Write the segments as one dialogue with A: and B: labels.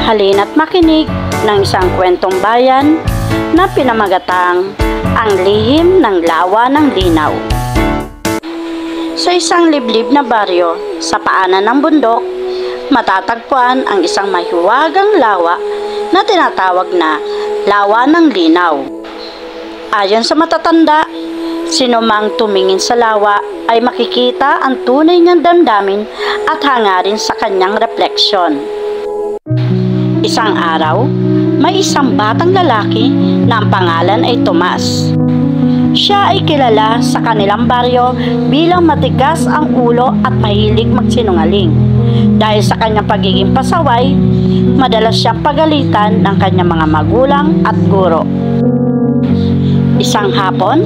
A: Halina't makinig ng isang kwentong bayan na pinamagatang Ang Lihim ng Lawa ng Linaw. Sa isang liblib na baryo sa paanan ng bundok, matatagpuan ang isang mahiwagang lawa na tinatawag na Lawa ng Linaw. Ayon sa matatanda, sinumang tumingin sa lawa ay makikita ang tunay niyang damdamin at hangarin sa kanyang refleksyon. Isang araw, may isang batang lalaki na ang pangalan ay Tomas. Siya ay kilala sa kanilang baryo bilang matigas ang ulo at mahilig magsinungaling. Dahil sa kanyang pagiging pasaway, madalas siyang pagalitan ng kanyang mga magulang at guro. Isang hapon,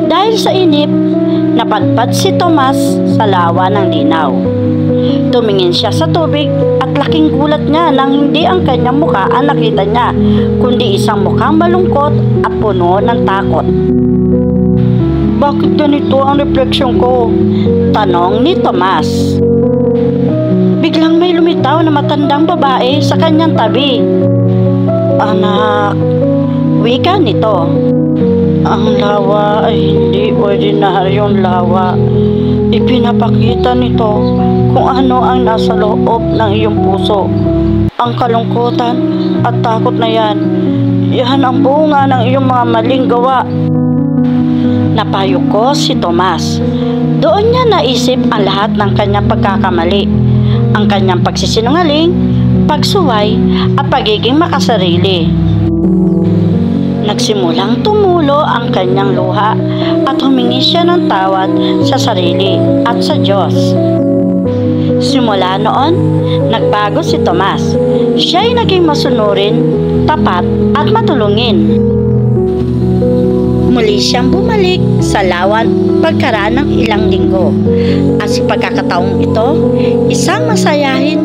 A: dahil sa inip, napadpad si Tomas sa lawa ng linaw. Tumingin siya sa tubig at laking gulat niya nang hindi ang kanyang mukha ang nakita niya, kundi isang mukhang malungkot at puno ng takot. "Bakit ganito ang refleksyon ko?" tanong ni Tomas. Biglang may lumitaw na matandang babae sa kanyang tabi. "Anak," wika nito, "ang lawa ay hindi ordinaryong lawa. Ipinapakita nito kung ano ang nasa loob ng iyong puso. Ang kalungkutan at takot na yan, yan ang bunga ng iyong mga maling gawa." Napayo ko si Tomas. Doon niya naisip ang lahat ng kanyang pagkakamali, ang kanyang pagsisinungaling, pagsuway at pagiging makasarili. Nagsimulang tumulo ang kanyang luha at humingi siya ng tawad sa sarili at sa Diyos. Simula noon, nagbago si Tomas. Siya ay naging masunurin, tapat at matulungin. Muli siyang bumalik sa lawan pagkaraan ng ilang linggo. At sa pagkakataong ito, isang masayahin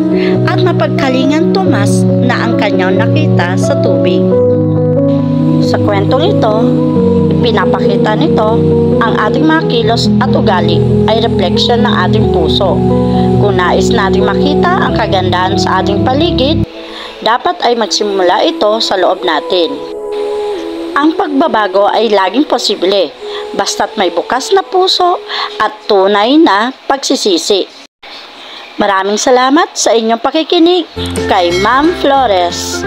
A: at mapagkalingan Tomas na ang kanyang nakita sa tubig. Sa kwentong ito, pinapakita nito ang ating mga kilos at ugali ay refleksyon ng ating puso. Kung nais nating makita ang kagandahan sa ating paligid, dapat ay magsimula ito sa loob natin. Ang pagbabago ay laging posible, basta't may bukas na puso at tunay na pagsisisi. Maraming salamat sa inyong pakikinig kay Ma'am Flores.